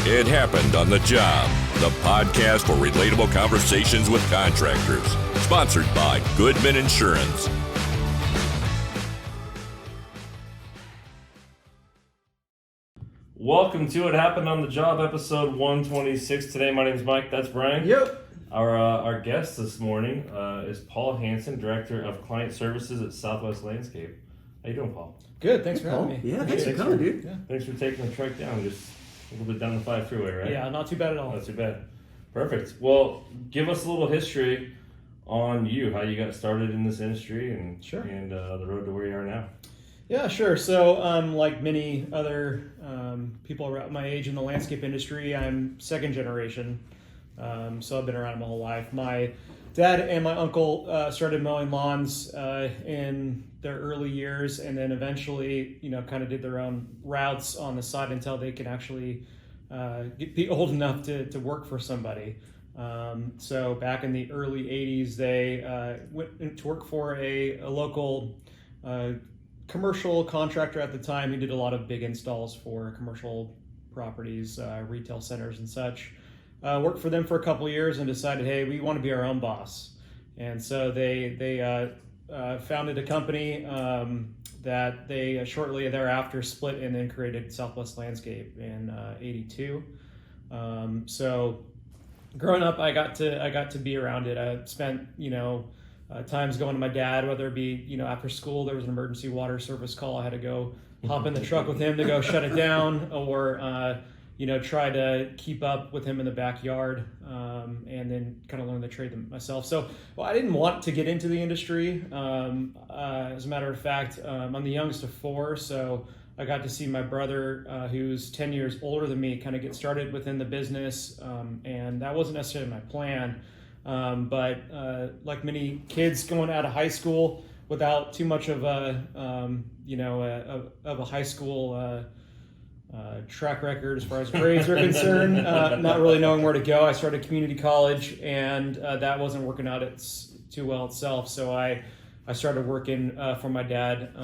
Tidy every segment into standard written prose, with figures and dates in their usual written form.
It Happened on the Job, the podcast for relatable conversations with contractors. Sponsored by Goodman Insurance. Welcome to It Happened on the Job, episode 126. Today, my name is Mike. That's Brian. Yep. Our guest this morning is Paul Hansen, Director of Client Services at SouthWest Landscape. How you doing, Paul? Good. Thanks for having me. Yeah, thanks for coming, dude. Yeah. Thanks for taking the trek down. Just a little bit down the 5 freeway, right? Yeah, not too bad at all. Not too bad. Perfect. Well, give us a little history on you, how you got started in this industry, and Sure. and the road to where you are now. Yeah, sure. So, like many other people around my age in the landscape industry, I'm second generation. So I've been around my whole life. My dad and my uncle started mowing lawns in their early years, and then eventually, kind of did their own routes on the side until they could actually be old enough to work for somebody. So back in the early 80s, they went to work for a local commercial contractor at the time. He did a lot of big installs for commercial properties, retail centers and such. Worked for them for a couple of years and decided, hey, we want to be our own boss. And so they founded a company that they shortly thereafter split and then created SouthWest Landscape in '82. So growing up, I got to be around it. I spent times going to my dad, whether it be after school there was an emergency water service call, I had to go hop in the truck with him to go shut it down, or try to keep up with him in the backyard, and then kind of learn the trade myself. So, I didn't want to get into the industry. As a matter of fact, I'm the youngest of 4, so I got to see my brother, who's 10 years older than me, kind of get started within the business, and that wasn't necessarily my plan. But like many kids going out of high school without too much of a high school track record as far as grades are concerned, not really knowing where to go, I started community college, and that wasn't working out too well itself. So I started working for my dad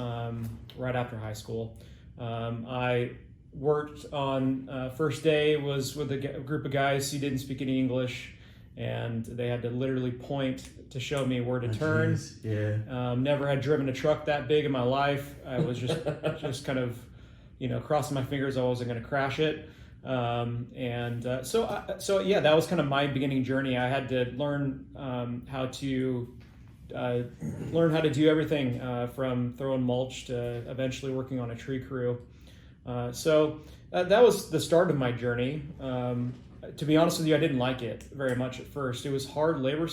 right after high school. I worked on first day was with a group of guys who didn't speak any English, and they had to literally point to show me where to turn. Geez. Yeah. Never had driven a truck that big in my life. I was just kind of crossing my fingers I wasn't going to crash it. So that was kind of my beginning journey. I had to learn how to do everything from throwing mulch to eventually working on a tree crew. So that was the start of my journey. To be honest with you, I didn't like it very much at first. It was hard labor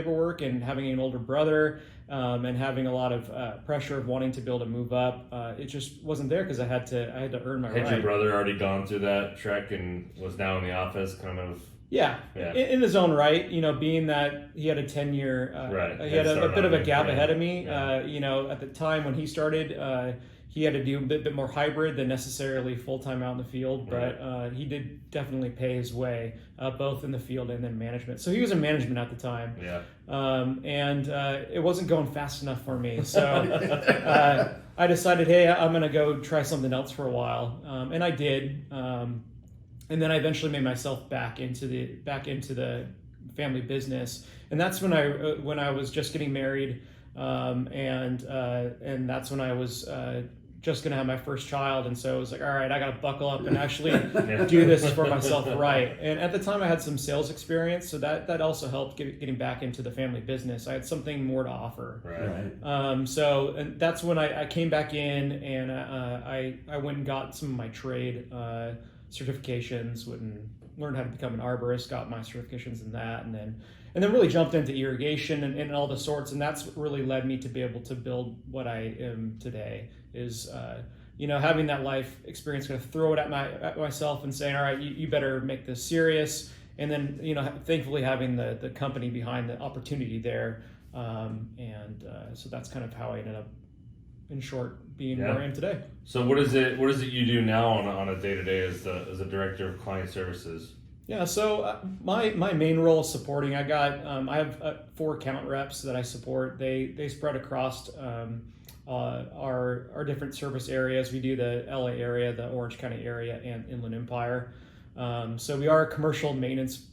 work, and having an older brother and having a lot of pressure of wanting to be able to move up. It just wasn't there because I had to earn my right. Had your brother already gone through that trek and was now in the office, kind of? Yeah. In his own right, being that he had a 10-year, right. He had a bit of a gap ahead of me. Yeah. At the time when he started, he had to do a bit more hybrid than necessarily full-time out in the field, but right. He did definitely pay his way, both in the field and then management. So he was in management at the time. Yeah. And it wasn't going fast enough for me. So I decided, hey, I'm going to go try something else for a while. And I did. And then I eventually made myself back into the family business. And that's when I was just getting married. And that's when I was just going to have my first child. And so I was like, all right, I got to buckle up and actually do this for myself right. And at the time I had some sales experience, so that also helped getting back into the family business. I had something more to offer. Right. So and that's when I came back in, and I went and got some of my trade certifications, went and learned how to become an arborist, got my certifications in that, and then really jumped into irrigation and all the sorts, and that's what really led me to be able to build what I am today. Is having that life experience, kind of throw it at myself and saying, all right, you better make this serious, and then thankfully having the company behind the opportunity there, so that's kind of how I ended up, in short, being where I am today. So what is it you do now on a day-to-day as a director of client services? Yeah, so my main role is supporting. I have 4 account reps that I support. They spread across our different service areas. We do the LA area, the Orange County area, and Inland Empire. So we are a commercial maintenance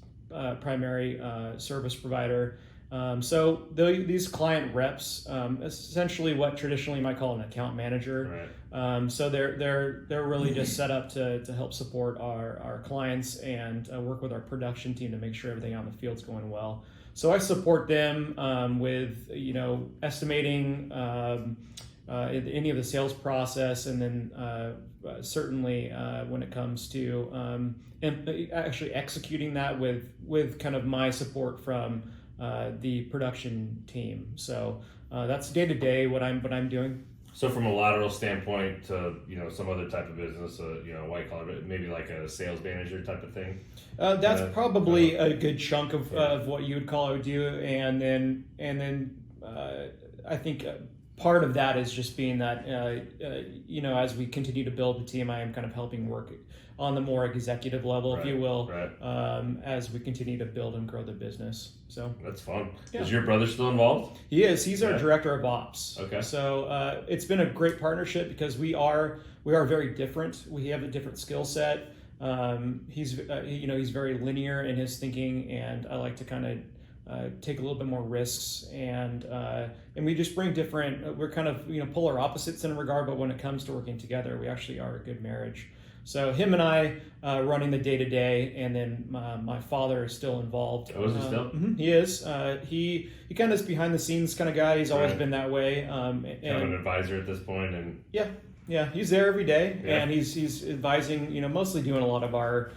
primary service provider. These client reps, essentially what traditionally you might call an account manager. Right. So they're really just set up to help support our clients and work with our production team to make sure everything on the field's going well. So I support them with estimating any of the sales process, and then certainly when it comes to actually executing that with kind of my support from the production team. So that's day to day what I'm doing. So from a lateral standpoint to some other type of business, white collar, maybe like a sales manager type of thing. That's probably a good chunk of what you would call I would do, and then I think part of that is just being that as we continue to build the team, I am kind of helping work on the more executive level, if you will, as we continue to build and grow the business. So that's fun. Yeah. Is your brother still involved? He is. He's our director of ops. Okay. So it's been a great partnership because we are very different. We have a different skill set. He's very linear in his thinking, and I like to kind of take a little bit more risks, and we just bring different. We're kind of polar opposites in a regard, but when it comes to working together, we actually are a good marriage. So him and I running the day to day, and then my father is still involved. Oh, is he still? He is. He kind of is behind the scenes kind of guy. He's always been that way. Kind of an advisor at this point, and yeah, he's there every day, and he's advising. Mostly doing a lot of our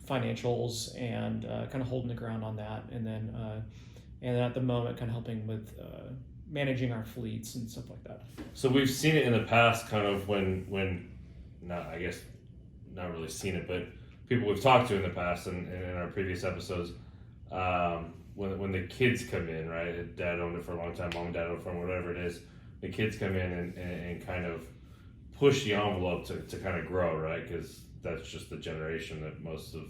financials and kind of holding the ground on that, and then at the moment kind of helping with managing our fleets and stuff like that. So we've seen it in the past, kind of when not really seen it, but people we've talked to in the past and in our previous episodes, when the kids come in, right? Dad owned it for a long time, mom and dad owned it for whatever it is. The kids come in and kind of push the envelope to kind of grow, right? Because that's just the generation that most of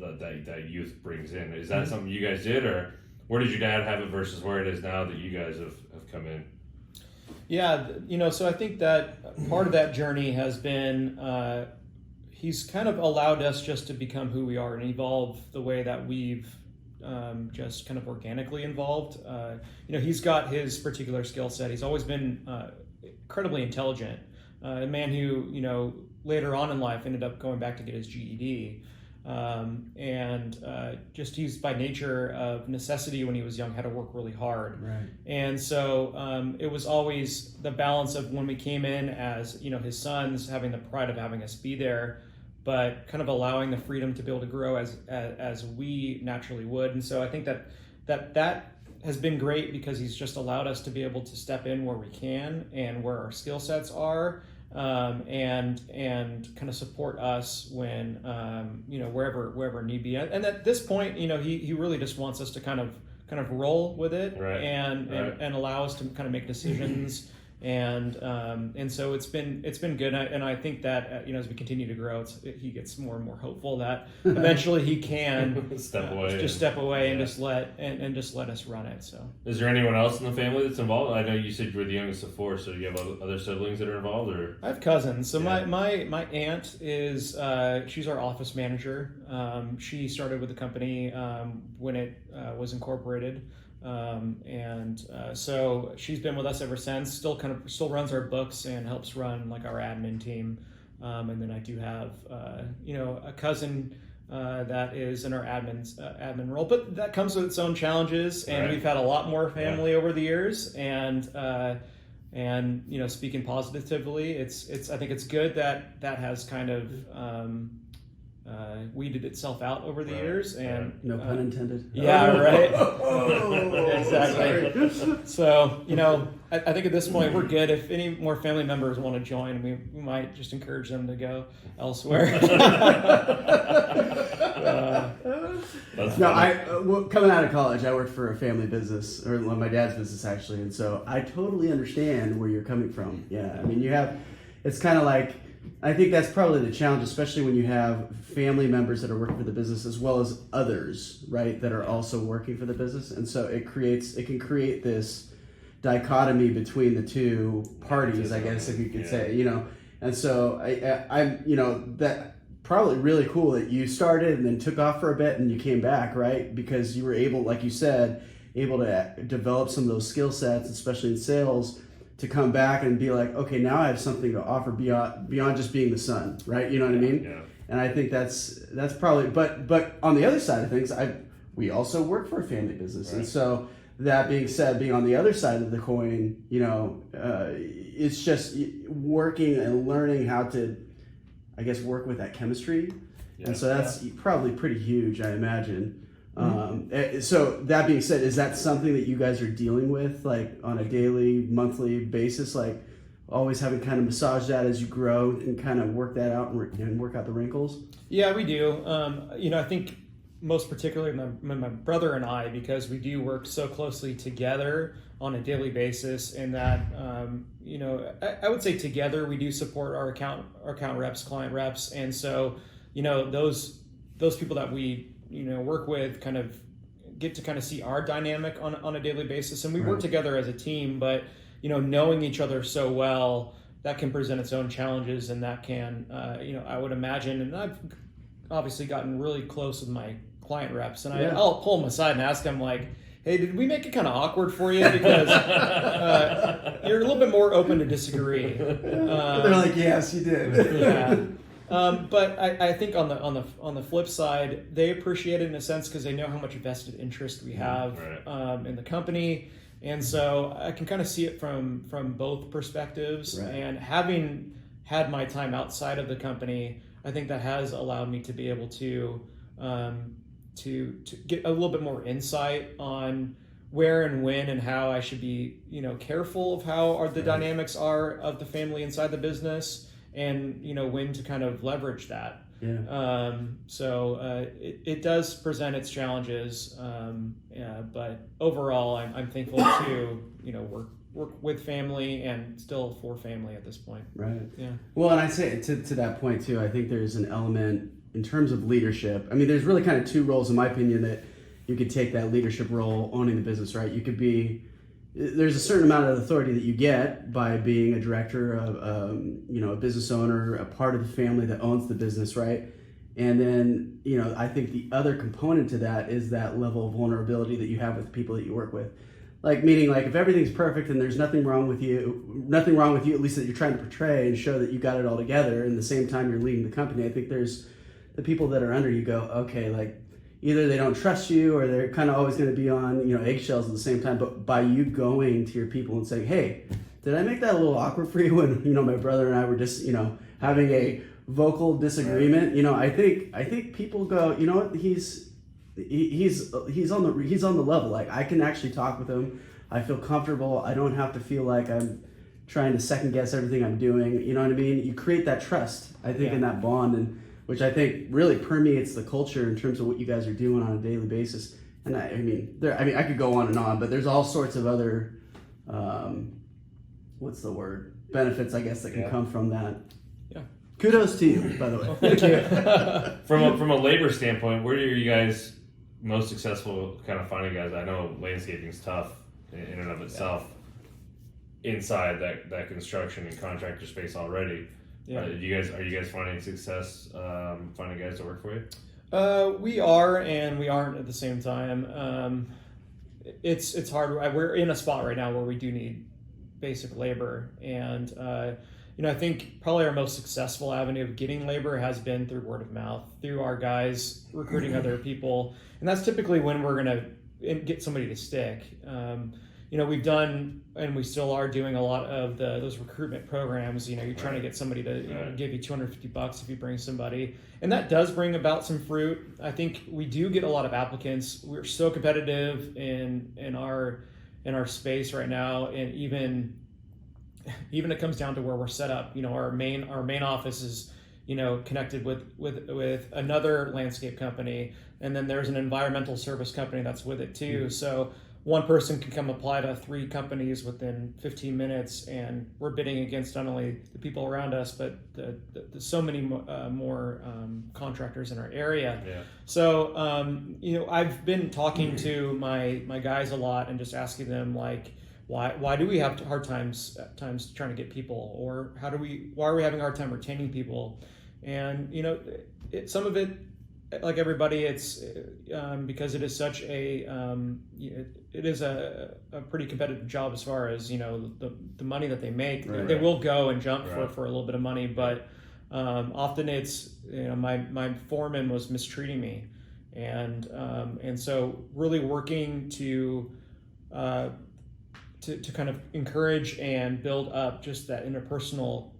that youth brings in. Is that something you guys did, or where did your dad have it versus where it is now that you guys have come in? Yeah, so I think that part of that journey has been he's kind of allowed us just to become who we are and evolve the way that we've just kind of organically evolved. He's got his particular skill set. He's always been incredibly intelligent, a man who, later on in life ended up going back to get his GED. Just he's by nature of necessity when he was young had to work really hard. Right. And so it was always the balance of when we came in as, his sons, having the pride of having us be there, but kind of allowing the freedom to be able to grow as we naturally would. And so I think that has been great because he's just allowed us to be able to step in where we can and where our skill sets are. And kind of support us when wherever need be. And at this point, he really just wants us to kind of roll with it, and allow us to kind of make decisions. And so it's been good, and I think that as we continue to grow, he gets more and more hopeful that eventually he can step away and just let us run it. So, is there anyone else in the family that's involved? I know you said you were the youngest of four, so do you have other siblings that are involved, or? I have cousins. So my aunt is she's our office manager. She started with the company when it was incorporated. So she's been with us ever since, still runs our books and helps run like our admin team. And then I do have, a cousin, that is in our admin role, but that comes with its own challenges, and we've had a lot more family over the years, and speaking positively, I think it's good that has kind of, weeded itself out over the years, and no pun intended. Yeah, right. Exactly. So I think at this point we're good. If any more family members want to join, we might just encourage them to go elsewhere. Coming out of college, I worked for a family business, or my dad's business actually, and so I totally understand where you're coming from. Yeah, I mean it's kind of like. I think that's probably the challenge, especially when you have family members that are working for the business as well as others, right, that are also working for the business. And so it can create this dichotomy between the two parties, I guess, if you could say, And so I'm, probably really cool that you started and then took off for a bit and you came back, right? Because you were able, like you said, able to develop some of those skill sets, especially in sales, to come back and be like, okay, now I have something to offer beyond just being the son, right? You know what I mean? Yeah. And I think that's probably, but on the other side of things, we also work for a family business, Right. and so that being said, being on the other side of the coin, it's just working and learning how to, I guess, work with that chemistry, and so that's probably pretty huge, I imagine. So that being said, is that something that you guys are dealing with, like on a daily, monthly basis, like always having kind of massage that as you grow and kind of work that out and work out the wrinkles? Yeah, we do. I think most particularly my brother and I, because we do work so closely together on a daily basis, and that I would say together we do support our account reps, client reps, and so those people that we work with kind of get to kind of see our dynamic on a daily basis, and we work together as a team, but knowing each other so well, that can present its own challenges, and that can I would imagine, and I've obviously gotten really close with my client reps, and I'll pull them aside and ask them like, hey, did we make it kind of awkward for you, because you're a little bit more open to disagree. They're like, yes, you did. Yeah. But I think on the flip side, they appreciate it in a sense because they know how much vested interest we have in the company, and so I can kind of see it from both perspectives. Right. And having had my time outside of the company, I think that has allowed me to be able to get a little bit more insight on where and when and how I should be careful of how the dynamics are of the family inside the business. And when to kind of leverage that. Yeah. So it does present its challenges, but overall, I'm thankful to work with family and still for family at this point. Right. Yeah. Well, and I say to that point too, I think there's an element in terms of leadership. I mean, there's really kind of two roles, in my opinion, that you could take that leadership role owning the business. Right. You could be. There's a certain amount of authority that you get by being a director, a business owner, a part of the family that owns the business, right? And then, I think the other component to that is that level of vulnerability that you have with the people that you work with. Meaning if everything's perfect and there's nothing wrong with you, at least that you're trying to portray and show that you got it all together, and at the same time you're leading the company, I think there's the people that are under you go, okay, either they don't trust you or they're kind of always going to be on, eggshells at the same time. But by you going to your people and saying, hey, did I make that a little awkward for you when, my brother and I were just, having a vocal disagreement? I think people go, you know what, he's on the level. I can actually talk with him. I feel comfortable. I don't have to feel like I'm trying to second guess everything I'm doing. You know what I mean? You create that trust, I think, in that bond, and which I think really permeates the culture in terms of what you guys are doing on a daily basis. And I could go on and on, but there's all sorts of other, benefits, I guess, that can come from that. Yeah. Kudos to you, by the way. Thank you. From a labor standpoint, where are you guys most successful kind of finding guys? I know landscaping is tough in and of itself inside that construction and contractor space already. Yeah. Are you guys finding success finding guys to work for you? We are and we aren't at the same time. It's hard. We're in a spot right now where we do need basic labor, and I think probably our most successful avenue of getting labor has been through word of mouth, through our guys recruiting other people, and that's typically when we're going to get somebody to stick. We've done, and we still are doing a lot of those recruitment programs. You're trying to get somebody to give you $250 if you bring somebody, and that does bring about some fruit. I think we do get a lot of applicants. We're so competitive in our space right now, and even it comes down to where we're set up. Our main office is connected with another landscape company, and then there's an environmental service company that's with it too. So one person can come apply to 3 companies within 15 minutes, and we're bidding against not only the people around us, but the so many more contractors in our area. Yeah. So, I've been talking to my guys a lot and just asking them why do we have hard times at times trying to get people, or why are we having a hard time retaining people? And some of it, like everybody, it's because it is such a it is a pretty competitive job as far as the money that they make. Right. They will go and jump Right. for a little bit of money, but often it's my foreman was mistreating me, and so really working to kind of encourage and build up just that interpersonal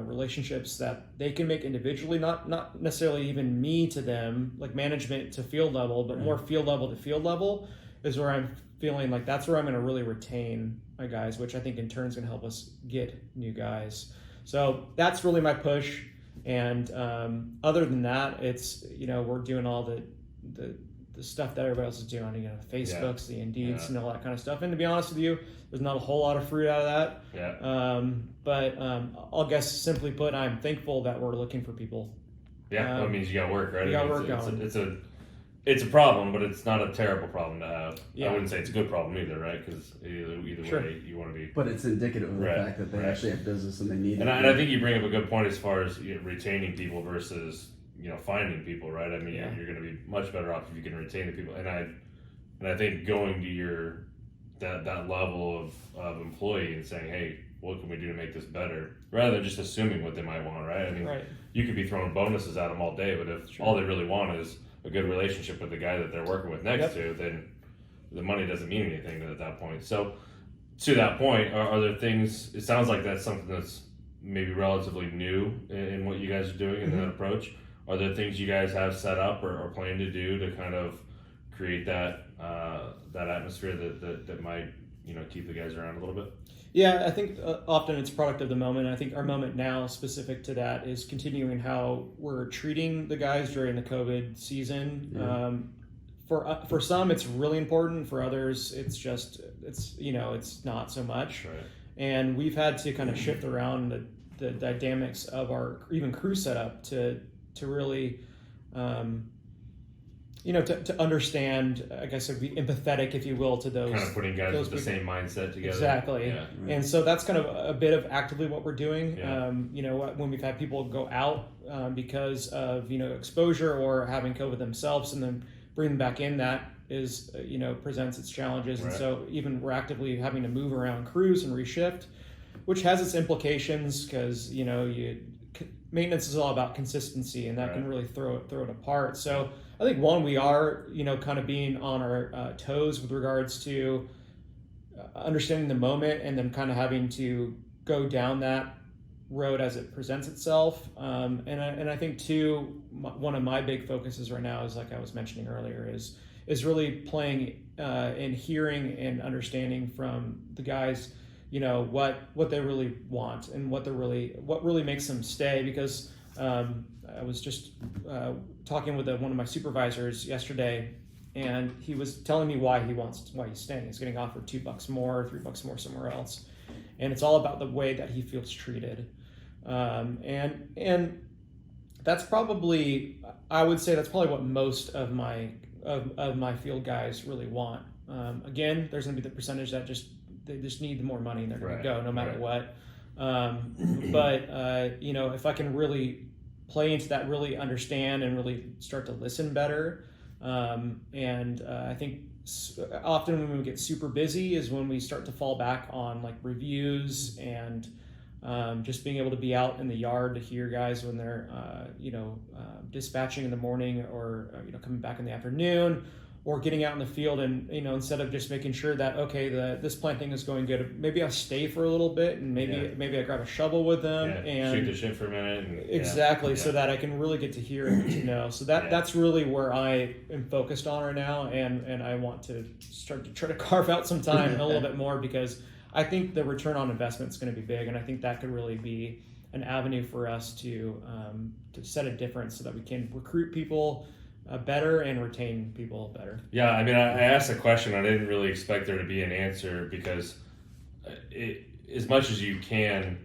relationships that they can make individually, not necessarily even me to them, like management to field level, but more field level to field level is where I'm feeling like that's where I'm going to really retain my guys, which I think in turn is going to help us get new guys. So that's really my push. And other than that, it's we're doing all the stuff that everybody else is doing, the Facebooks, the Indeeds, and all that kind of stuff. And to be honest with you, there's not a whole lot of fruit out of that. Yeah. But I'll guess simply put, I'm thankful that we're looking for people. Yeah, that means you got work, right? You got work going. It's a problem, but it's not a terrible problem to have. Yeah. I wouldn't say it's a good problem either, right? Because either Sure. way, you want to be. But it's indicative of the Right, fact that they right. actually have business and they need And it. I think you bring up a good point as far as retaining people versus finding people, right? I mean, Yeah. you're going to be much better off if you can retain the people. And I think going to that level of employee and saying, hey, what can we do to make this better, rather than just assuming what they might want, right? I mean, Right. you could be throwing bonuses at them all day, but if all they really want is a good relationship with the guy that they're working with next to, then the money doesn't mean anything at that point. So to that point, are there things, it sounds like that's something that's maybe relatively new in what you guys are doing in that approach. Are there things you guys have set up or plan to do to kind of create that atmosphere that might keep the guys around a little bit? Yeah, I think often it's a product of the moment. I think our moment now specific to that is continuing how we're treating the guys during the COVID season. Yeah. For some, it's really important. For others, it's not so much. Right. And we've had to kind of shift around the dynamics of our even crew setup to really to understand, I guess, be empathetic, if you will, to those Kind of putting guys with the people. same mindset together. Exactly. Yeah. And so that's kind of a bit of actively what we're doing. Yeah. When we've had people go out because of exposure or having COVID themselves, and then bring them back in, that is presents its challenges. Right. And so even we're actively having to move around crews and reshift, which has its implications because maintenance is all about consistency, and that can really throw it apart. So I think we are kind of being on our toes with regards to understanding the moment, and then kind of having to go down that road as it presents itself. And I think too, one of my big focuses right now is, like I was mentioning earlier, is really playing and hearing and understanding from the guys what they really want and what really makes them stay. Because I was just talking with one of my supervisors yesterday, and he was telling me why he's staying. He's getting offered $2 more, $3 more somewhere else, and it's all about the way that he feels treated. And that's probably, I would say that's probably what most of my field guys really want. Again, there's going to be the percentage that they just need more money and they're going to go no matter what. But if I can really play into that, really understand and really start to listen better. I think often when we get super busy is when we start to fall back on like reviews and just being able to be out in the yard to hear guys when they're dispatching in the morning, or coming back in the afternoon, or getting out in the field, and instead of just making sure that this planting is going good, maybe I stay for a little bit, and maybe I grab a shovel with them and shoot the shit for a minute. Exactly, so that I can really get to hear and to know. So that's really where I am focused on right now, and I want to start to try to carve out some time a little bit more, because I think the return on investment is going to be big, and I think that could really be an avenue for us to set a difference so that we can recruit people better and retain people better. Yeah, I mean, I asked a question. I didn't really expect there to be an answer, because as much as you can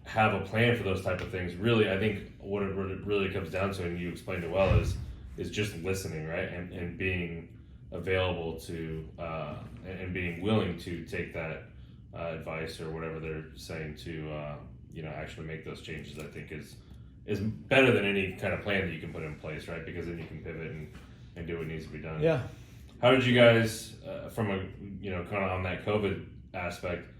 have a plan for those type of things, really, I think what it really comes down to, and you explained it well, is just listening, right? And being available to and being willing to take that advice or whatever they're saying to actually make those changes. I think is is better than any kind of plan that you can put in place, right? Because then you can pivot and do what needs to be done. Yeah. How did you guys, from a, kind of on that COVID aspect,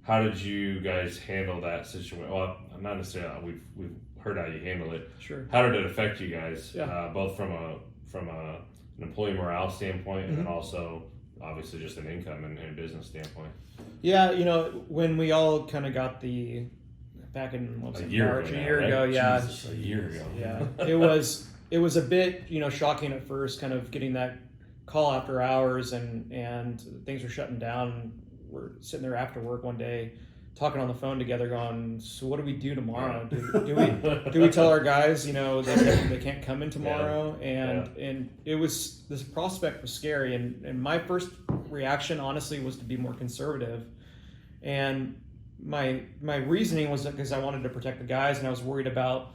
how did you guys handle that situation? Well, not necessarily, we've heard how you handle it. Sure. How did it affect you guys, Yeah. both from an employee morale standpoint and then also obviously just an income and business standpoint? Yeah, when we all kind of got back in March, a year ago, yeah. Jesus, a year ago. Yeah. It was a bit, shocking at first, kind of getting that call after hours and things were shutting down. We're sitting there after work one day talking on the phone together going, so what do we do tomorrow? Do we tell our guys, they can't come in tomorrow? Yeah. And it was, this prospect was scary. And my first reaction, honestly, was to be more conservative. And my reasoning was because I wanted to protect the guys and I was worried about,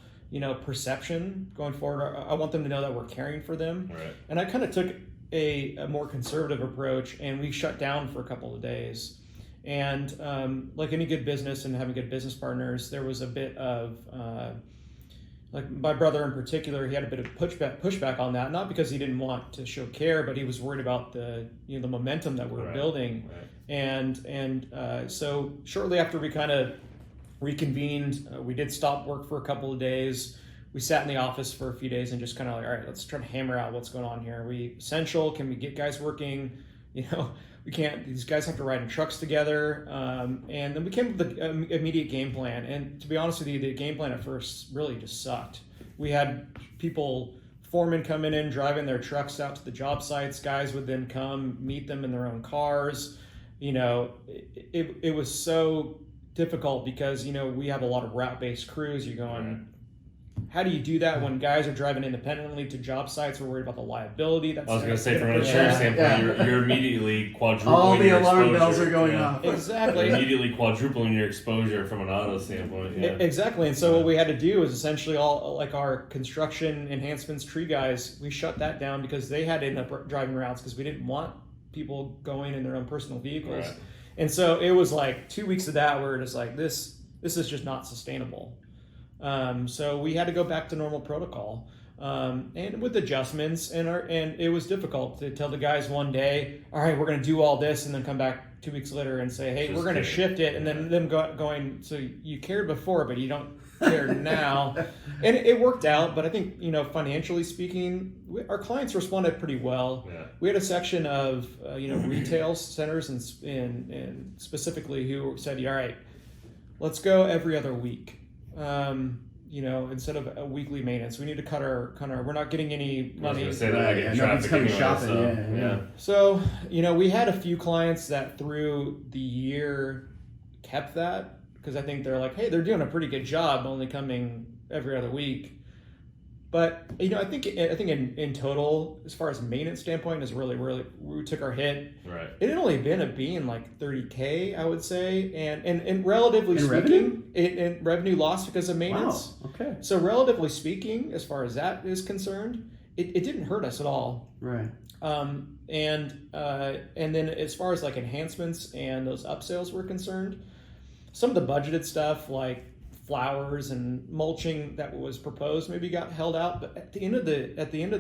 perception going forward. I want them to know that we're caring for them. Right. And I kind of took a more conservative approach, and we shut down for a couple of days. And like any good business and having good business partners, there was a bit of like my brother in particular, he had a bit of pushback on that, not because he didn't want to show care, but he was worried about the the momentum that we're building. Right. And so shortly after we kind of reconvened, we did stop work for a couple of days. We sat in the office for a few days and just kind of like, all right, let's try to hammer out what's going on here. Are we essential? Can we get guys working? We can't, these guys have to ride in trucks together. And then we came up with the immediate game plan. And to be honest with you, the game plan at first really just sucked. We had foremen coming in, driving their trucks out to the job sites. Guys would then come meet them in their own cars. It was so difficult because, we have a lot of route-based crews. You're going, how do you do that when guys are driving independently to job sites? We're worried about the liability. I was going to say, from an insurance standpoint, you're immediately quadrupling all the your alarm exposure. bells are going off. Exactly. You're immediately quadrupling your exposure from an auto standpoint. Yeah. Exactly. And so what we had to do is essentially all like our construction enhancements tree guys, we shut that down because they had to end up driving routes because we didn't want people going in their own personal vehicles. Right. And so it was like 2 weeks of that where it's like, this is just not sustainable. So we had to go back to normal protocol, and with adjustments, and it was difficult to tell the guys one day, all right, we're going to do all this, and then come back 2 weeks later and say, hey, we're going to shift it, and then them going, so you cared before, but you don't care now. And it worked out, but I think, financially speaking, our clients responded pretty well. Yeah. We had a section of, retail centers and specifically who said, all right, let's go every other week. Instead of a weekly maintenance, we need to cut our we're not getting any money. I was going to say that, I get nobody's traffic coming anyway, shopping. so, Yeah. So, we had a few clients that through the year kept that because I think they're like, hey, they're doing a pretty good job only coming every other week. But, I think in total, as far as maintenance standpoint, is really, we took our hit. Right. It had only been like $30K, I would say. And relatively In speaking, in revenue lost because of maintenance. Wow. Okay. So relatively speaking, as far as that is concerned, it didn't hurt us at all. Right. And then as far as like enhancements and those upsales were concerned, some of the budgeted stuff like flowers and mulching that was proposed maybe got held out, but at the end of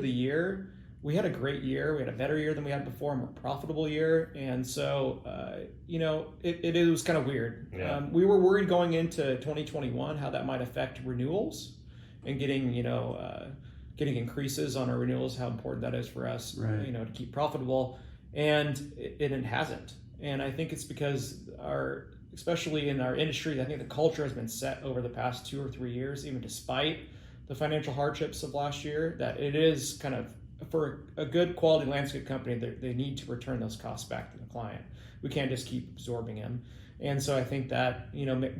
the year, we had a great year. We had a better year than we had before, a more profitable year, and so it was kind of weird. Yeah. We were worried going into 2021 how that might affect renewals and getting increases on our renewals, how important that is for us, right. To keep profitable, and it hasn't. And I think it's because especially in our industry, I think the culture has been set over the past 2 or 3 years, even despite the financial hardships of last year, that it is kind of, for a good quality landscape company, they need to return those costs back to the client. We can't just keep absorbing them. And so I think that,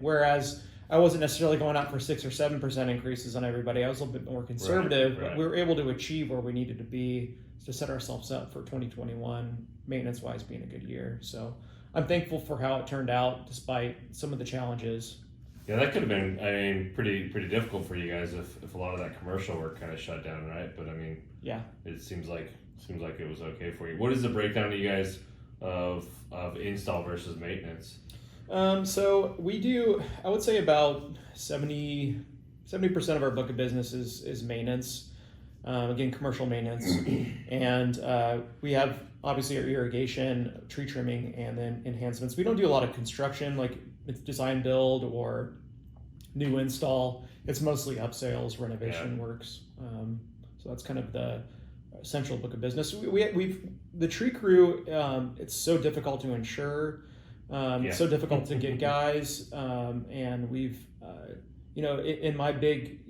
whereas I wasn't necessarily going out for 6 or 7% increases on everybody, I was a little bit more conservative, right. But we were able to achieve where we needed to be to set ourselves up for 2021, maintenance-wise being a good year. So I'm thankful for how it turned out, despite some of the challenges. Yeah, that could have been, pretty difficult for you guys if a lot of that commercial work kind of shut down, right? But yeah, it seems like it was okay for you. What is the breakdown to you guys of install versus maintenance? So we do, I would say about 70 70% of our book of business is maintenance, again, commercial maintenance. And we have obviously our irrigation, tree trimming, and then enhancements. We don't do a lot of construction, like design build or new install. It's mostly upsales, renovation works. So that's kind of the essential book of business. We've the tree crew. It's so difficult to insure. It's so difficult to get guys, and we've, in my big,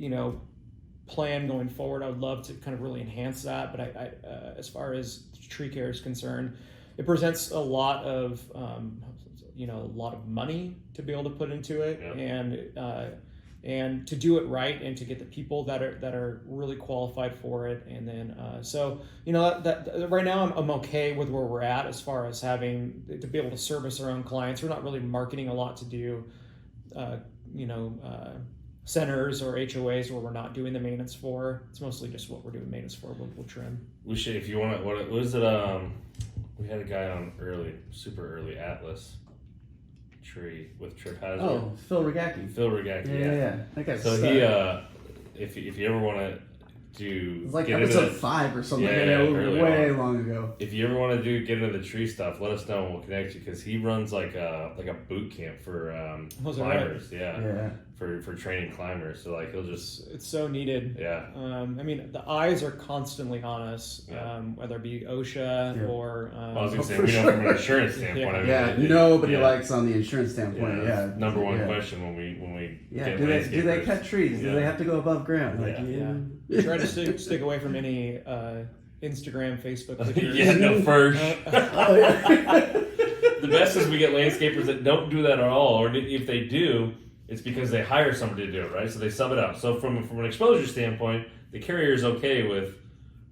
plan going forward, I would love to kind of really enhance that. But I as far as tree care is concerned, it presents a lot of, a lot of money to be able to put into it, and to do it right, and to get the people that are really qualified for it. And then, that right now I'm okay with where we're at as far as having to be able to service our own clients. We're not really marketing a lot to do, centers or HOAs where we're not doing the maintenance for. It's mostly just what we're doing maintenance for. We'll trim. We should, if you want to, what is it? We had a guy on super early Atlas tree with Trip Hazard. Oh, Phil Regacki. Yeah. That guy's so stuck. If you ever want to do, it's like episode 5 or something. Way long ago. If you ever want to get into the tree stuff, let us know and we'll connect you, because he runs like a boot camp for climbers. Right? For training climbers. So like it's so needed. The eyes are constantly on us, whether it be OSHA or I was gonna say, we know from an insurance standpoint. Nobody likes on the insurance standpoint. Number one question when we get do they cut trees? Do they have to go above ground? Try to stay away from any Instagram, Facebook pictures. The best is we get landscapers that don't do that at all, or if they do, it's because they hire somebody to do it, right? So they sub it out. So from an exposure standpoint, the carrier is okay with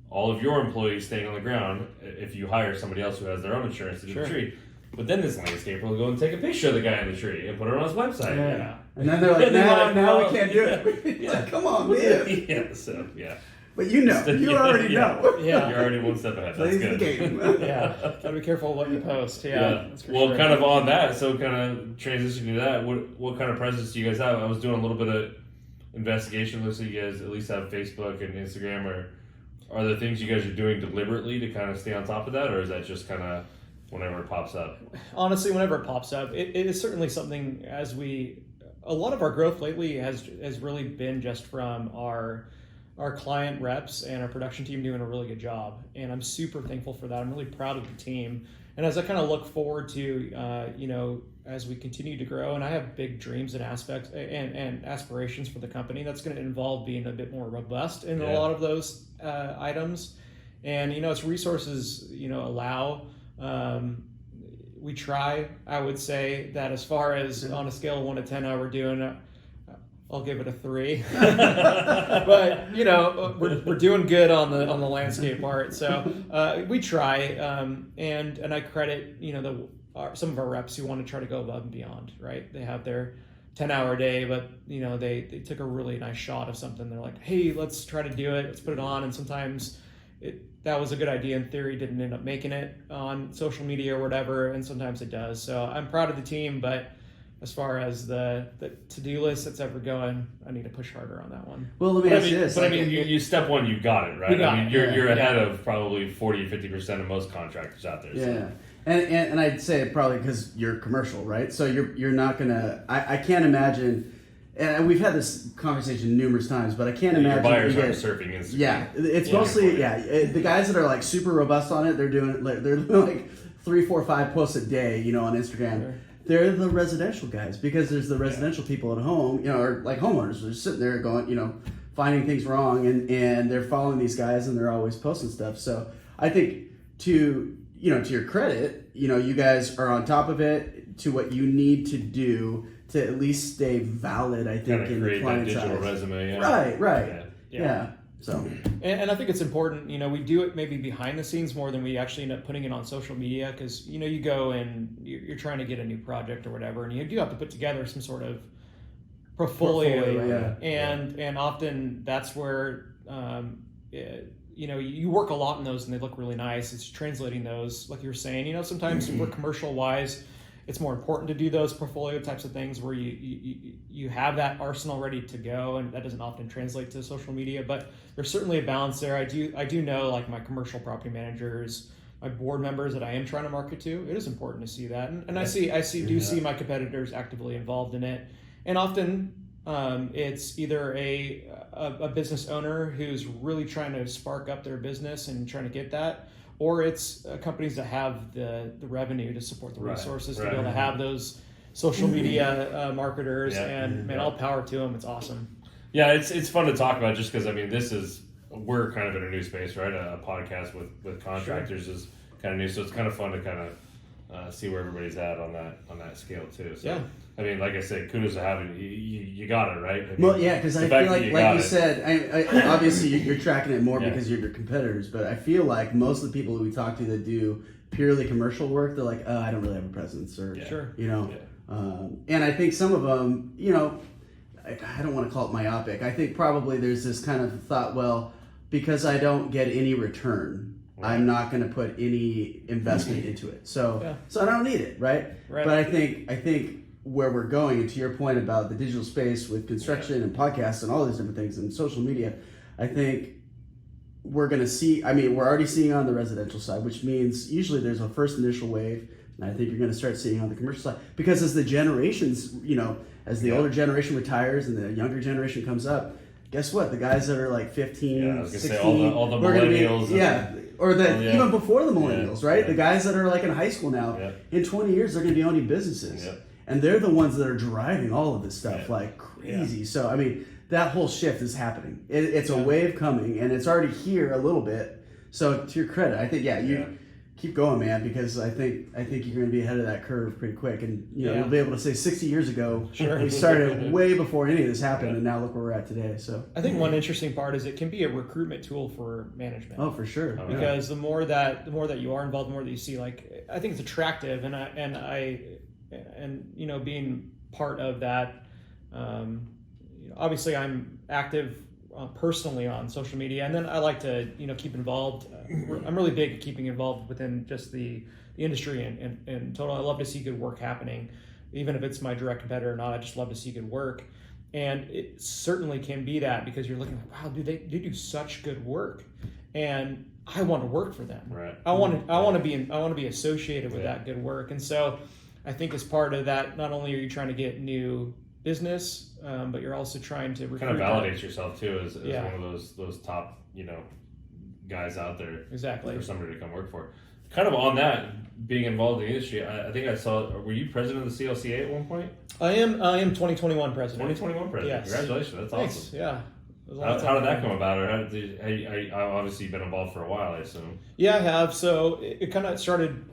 all of your employees staying on the ground if you hire somebody else who has their own insurance to do the tree. But then this landscaper will go and take a picture of the guy in the tree and put it on his website. And then they're like, now we can't do it. It's like, come on, man. But you already know. You're already one step ahead. That's good. The game. Gotta be careful what you post. Well, sure. Kind of on that, so kind of transitioning to that, what kind of presence do you guys have? I was doing a little bit of investigation. Looks like you guys at least have Facebook and Instagram, or are there things you guys are doing deliberately to kind of stay on top of that, or is that just kind of whenever it pops up? Honestly, whenever it pops up, it is certainly something. A lot of our growth lately has really been just from our client reps and our production team doing a really good job, and I'm super thankful for that. I'm really proud of the team, and as I kind of look forward to as we continue to grow, and I have big dreams and aspects and aspirations for the company, that's going to involve being a bit more robust in a lot of those items, and as resources allow. We try. I would say that as far as on a scale of 1 to 10, how we're doing, I'll give it a 3. But we're doing good on the landscape part. So we try, and I credit some of our reps who want to try to go above and beyond. Right? They have their 10-hour day, but they took a really nice shot of something. They're like, hey, let's try to do it. Let's put it on. And sometimes that was a good idea in theory, didn't end up making it on social media or whatever, and sometimes it does. So I'm proud of the team, but as far as the to-do list that's ever going, I need to push harder on that one. Well, let me ask you this. But you step one, you got it, right? You're ahead of probably 40-50% of most contractors out there. So. And I'd say probably because you're commercial, right? So you're not gonna. I can't imagine. And we've had this conversation numerous times, but I can't imagine. Your buyers aren't surfing Instagram. Yeah, it's mostly the guys that are like super robust on it. They're doing like 3, 4, 5 posts a day, on Instagram. Sure. They're the residential guys, because there's the residential people at home, or like homeowners. They're sitting there going, finding things wrong, and they're following these guys, and they're always posting stuff. So I think to your credit, you guys are on top of it to what you need to do to at least stay valid, I think, in the client's eyes. Digital resume, Right. Yeah. So, and I think it's important. We do it maybe behind the scenes more than we actually end up putting it on social media, because you go and you're trying to get a new project or whatever, and you do have to put together some sort of portfolio. And often that's where you work a lot in those, and they look really nice. It's translating those, like you're saying. Sometimes we're commercial wise. it's more important to do those portfolio types of things where you have that arsenal ready to go, and that doesn't often translate to social media. But there's certainly a balance there. I do know, like, my commercial property managers, my board members that I am trying to market to, it is important to see that, and I see my competitors actively involved in it, and often it's either a business owner who's really trying to spark up their business and trying to get that, or it's companies that have the revenue to support the resources to be able to have those social media marketers, and man, all power to them. It's awesome. Yeah, it's fun to talk about, just because, I mean, we're kind of in a new space, right? A podcast with contractors is kind of new, so it's kind of fun to kind of see where everybody's at on that scale too. So, yeah. I mean, like I said, kudos to having you got it, right? I mean, Well, yeah, because I feel like you said, I obviously you're tracking it more because you're your competitors, but I feel like most of the people that we talk to that do purely commercial work, they're like, oh, I don't really have a presence, or you know, and I think some of them, you know, I don't want to call it myopic. I think probably there's this kind of thought, well, because I don't get any return, I'm not going to put any investment into it, so I don't need it, right? But I think where we're going, and to your point about the digital space with construction and podcasts and all these different things and social media, I think we're going to see, I mean, we're already seeing on the residential side, which means usually there's a first initial wave, and I think you're going to start seeing on the commercial side, because as the generations, you know, as the older generation retires and the younger generation comes up, guess what? The guys that are like 15, 16, say all the millennials, even before the millennials, right? The guys that are like in high school now, in 20 years, they're going to be owning businesses. And they're the ones that are driving all of this stuff like crazy. So, I mean, that whole shift is happening. It's a wave coming, and it's already here a little bit. So, to your credit, I think, you keep going, man, because I think you're going to be ahead of that curve pretty quick. And, you know, you'll be able to say 60 years ago, we started way before any of this happened, and now look where we're at today. So, I think one interesting part is it can be a recruitment tool for management. Oh, for sure. Because the more that you are involved, the more that you see, like, I think it's attractive, and you know, being part of that, you know, obviously I'm active personally on social media, and then I like to, you know, keep involved. I'm really big at keeping involved within just the industry and total. I love to see good work happening, even if it's my direct competitor or not. I just love to see good work, and it certainly can be that, because you're looking like, wow, they do such good work, and I want to work for them. Right. I want to be associated with that good work, and so I think as part of that, not only are you trying to get new business, but you're also trying to recruit, kind of validate yourself too as one of those top, you know, guys out there. Exactly. For somebody to come work for. Kind of on that, being involved in the industry, I think I saw. Were you president of the CLCA at one point? I am 2021 president. 2021 president. Yes. Congratulations. That's Thanks. Awesome. Yeah. How did that come about? Or I obviously you've been involved for a while, I assume. Yeah, I have. So it kind of started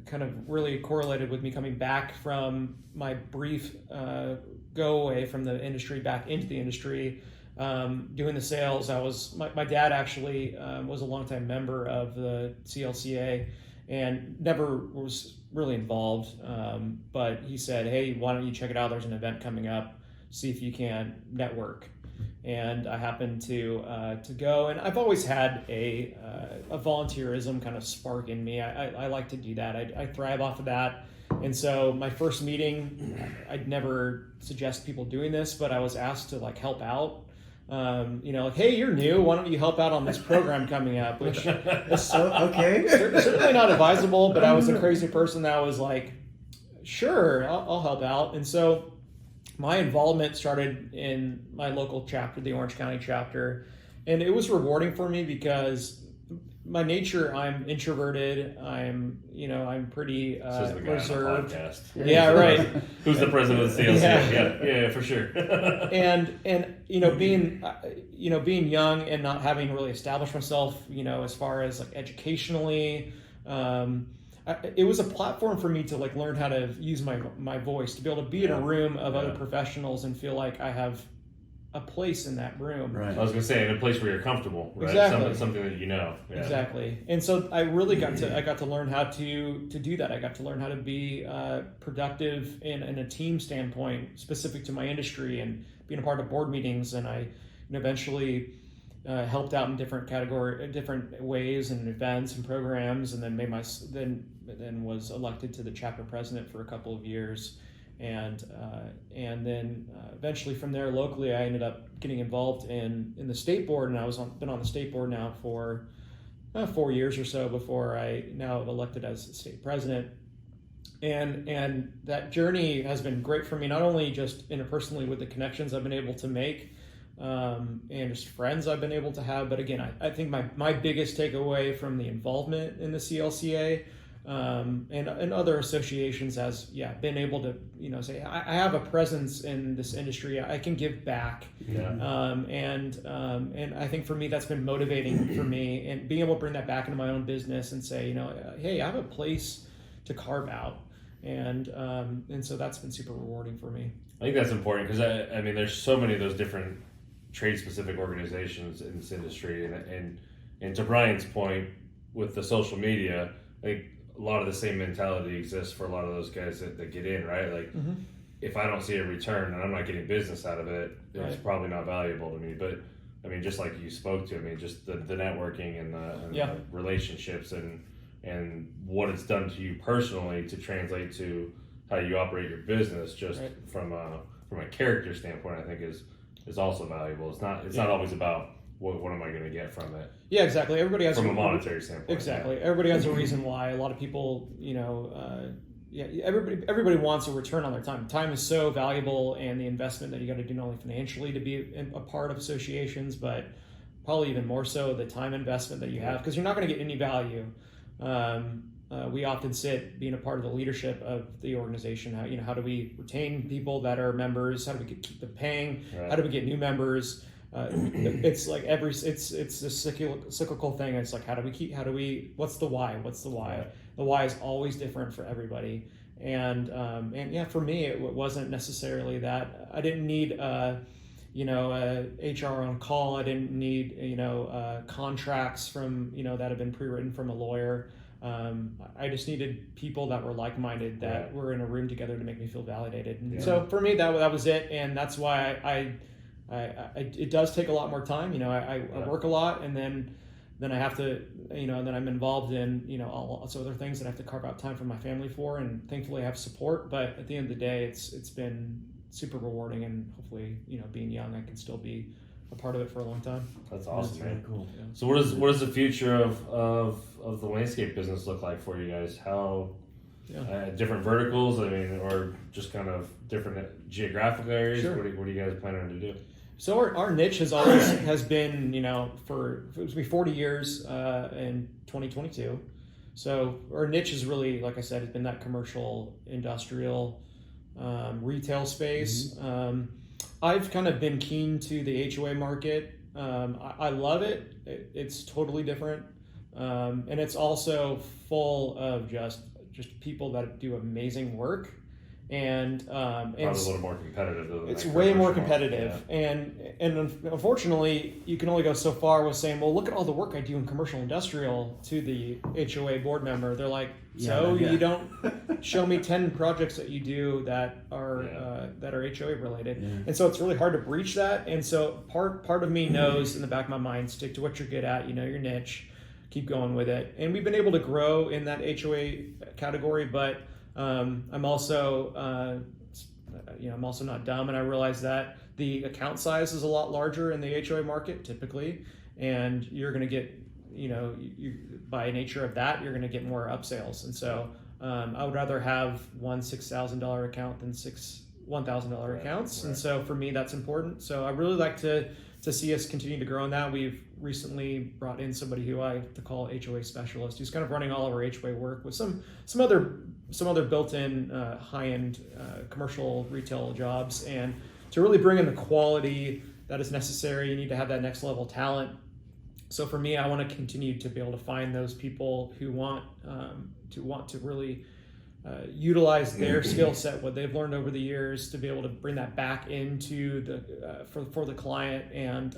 kind of really correlated with me coming back from my brief go away from the industry back into the industry, doing the sales. My dad actually was a longtime member of the CLCA and never was really involved, but he said, hey, why don't you check it out? There's an event coming up, see if you can network. And I happened to go, and I've always had a volunteerism kind of spark in me. I like to do that. I thrive off of that. And so my first meeting, I'd never suggest people doing this, but I was asked to like help out. You know, like, hey, you're new. Why don't you help out on this program coming up? Which is certainly not advisable, but I was a crazy person that was like, sure, I'll help out. And so my involvement started in my local chapter, the Orange County chapter, and it was rewarding for me because my nature, I'm introverted. I'm pretty reserved. Yeah, right. Who's the president of the CLC? Yeah, for sure. and being young and not having really established myself, as far as like educationally, it was a platform for me to like learn how to use my voice, to be able to be in a room of other professionals and feel like I have a place in that room. Right. I was going to say, in a place where you're comfortable, right? Exactly. Something that you know. Yeah. Exactly. And so I really got to learn how to do that. I got to learn how to be productive in a team standpoint, specific to my industry, and being a part of board meetings. And I eventually helped out in different ways and events and programs, and then then was elected to the chapter president for a couple of years, and then eventually from there locally I ended up getting involved in the state board, and been on the state board now for 4 years or so before I now elected as state president. And that journey has been great for me, not only just interpersonally with the connections I've been able to make, and just friends I've been able to have, but again, I think my biggest takeaway from the involvement in the CLCA and other associations has been able to say I have a presence in this industry, I can give back, and I think for me that's been motivating for me, and being able to bring that back into my own business and say hey, I have a place to carve out, and so that's been super rewarding for me. I think that's important because I mean there's so many of those different trade-specific organizations in this industry, and to Brian's point with the social media, I think a lot of the same mentality exists for a lot of those guys that get in, right? Like, if I don't see a return and I'm not getting business out of it, it's probably not valuable to me. But I mean, just like you spoke to, I mean, just the networking and the relationships and what it's done to you personally to translate to how you operate your business, just from a character standpoint, I think is also valuable. It's not always about what am I going to get from it. Yeah, exactly. Everybody has from a monetary standpoint. Exactly. Yeah. Everybody has a reason why. A lot of people, everybody wants a return on their time. Time is so valuable, and the investment that you got to do not only financially to be a part of associations, but probably even more so the time investment that you have, because you're not going to get any value. We often sit being a part of the leadership of the organization. How do we retain people that are members? How do we keep them paying? How do we get new members? It's like it's this cyclical thing. It's like how do we what's the why? The why is always different for everybody. And for me it wasn't necessarily that. I didn't need HR on call. I didn't need contracts from that have been pre-written from a lawyer. I just needed people that were like-minded, that were in a room together to make me feel validated. And so for me that was it, and that's why I it does take a lot more time. I work a lot, and then I have to, then I'm involved in, all other things that I have to carve out time for my family for, and thankfully I have support. But at the end of the day, it's been super rewarding, and hopefully, being young, I can still be a part of it for a long time. That's awesome, man. Really cool. Yeah. So what does the future of the landscape business look like for you guys? How different verticals? I mean, or just kind of different geographical areas? Sure. What are you guys planning to do? So our niche has been, for it was 40 years in 2022. So our niche is really, like I said, has been that commercial, industrial, retail space. I've kind of been keen to the HOA market. I love it. It's totally different, and it's also full of just people that do amazing work. And probably a little more competitive though. It's way more competitive, and unfortunately, you can only go so far with saying, "Well, look at all the work I do in commercial industrial." To the HOA board member, they're like, "You don't show me 10 projects that you do that are HOA related," and so it's really hard to breach that. And so part of me knows in the back of my mind, stick to what you're good at. Your niche, keep going with it. And we've been able to grow in that HOA category, but I'm also not dumb, and I realize that the account size is a lot larger in the HOA market typically, and you're going to get, by nature of that, you're going to get more upsales. And so I would rather have one $6,000 account than six $1,000 accounts, and so for me that's important. So I really like to see us continue to grow in that. We've recently brought in somebody who I like to call HOA specialist, who's kind of running all of our HOA work with some other built-in high-end commercial retail jobs. And to really bring in the quality that is necessary, you need to have that next level talent. So for me, I want to continue to be able to find those people who want to really utilize their skill set, what they've learned over the years, to be able to bring that back into the for the client. And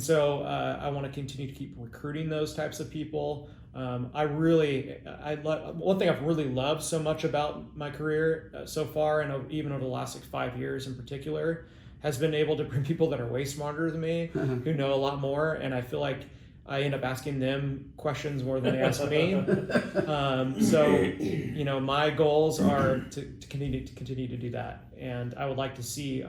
so I want to continue to keep recruiting those types of people. One thing I've really loved so much about my career so far, and even over the last 5 years in particular, has been able to bring people that are way smarter than me, who know a lot more, and I feel like I end up asking them questions more than they ask me. So, my goals are to continue to do that, and I would like to see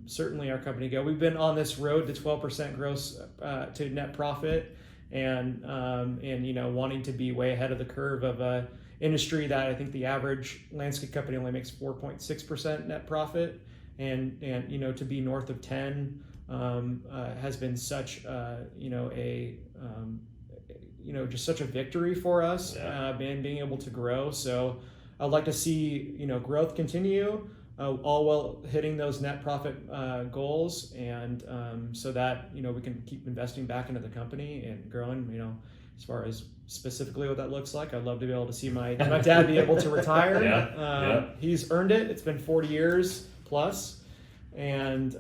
certainly our company go. We've been on this road to 12% gross to net profit, and wanting to be way ahead of the curve of a industry that I think the average landscape company only makes 4.6% net profit, and to be north of 10. Has been such just such a victory for us, being able to grow. So I'd like to see growth continue, all while hitting those net profit goals, and so that we can keep investing back into the company and growing. As far as specifically what that looks like, I'd love to be able to see my dad be able to retire. He's earned it. It's been 40 years plus. And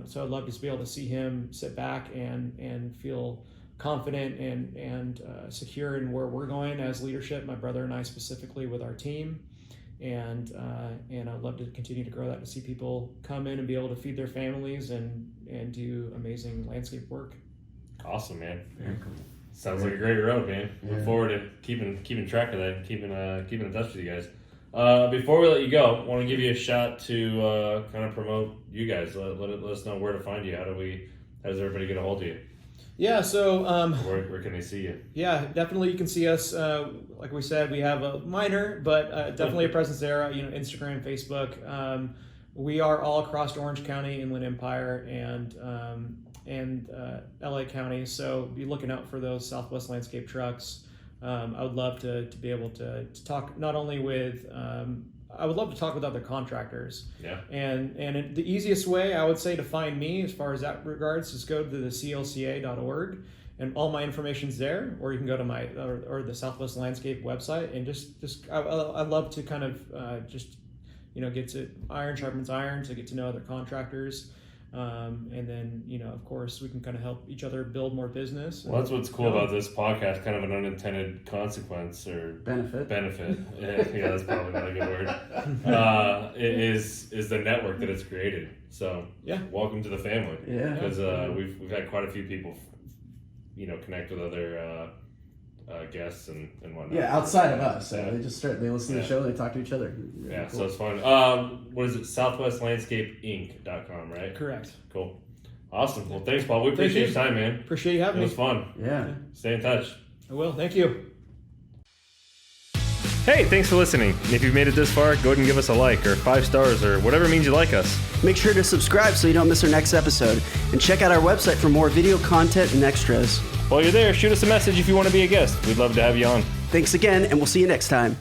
so I'd love to be able to see him sit back and feel confident and secure in where we're going as leadership, my brother and I specifically with our team. And I'd love to continue to grow that, to see people come in and be able to feed their families and do amazing landscape work. Awesome, man. Very cool. Sounds like a great road, man. Look forward to keeping track of that and keeping in touch with you guys. Before we let you go, I want to give you a shot to kind of promote you guys. Let us know where to find you. How does everybody get a hold of you? Yeah, so where can they see you? Yeah, definitely you can see us. Like we said, we have a minor, but definitely a presence there. Instagram, Facebook. We are all across Orange County, Inland Empire, and LA County. So be looking out for those Southwest landscape trucks. I would love to be able to talk not only with, I would love to talk with other contractors. Yeah. And the easiest way I would say to find me as far as that regards is go to the clca.org, and all my information's there, or you can go to my or the Southwest Landscape website, and I love to kind of get to iron sharpens iron, to get to know other contractors. And then, of course, we can kind of help each other build more business. Well, that's what's cool about this podcast, kind of an unintended consequence or benefit. Yeah, that's probably not a good word. Is the network that it's created. So, welcome to the family. Yeah, because we've had quite a few people, connect with other guests and whatnot. Yeah, outside of us. They listen to the show, they talk to each other. Really cool. So it's fun. What is it? SouthwestLandscapeInc.com, right? Correct. Cool. Awesome. Well, thanks, Paul. We appreciate your time, man. Appreciate you having me. It was fun. Yeah. Stay in touch. I will. Thank you. Hey, thanks for listening. And if you've made it this far, go ahead and give us a like or 5 stars or whatever means you like us. Make sure to subscribe so you don't miss our next episode. And check out our website for more video content and extras. While you're there, shoot us a message if you want to be a guest. We'd love to have you on. Thanks again, and we'll see you next time.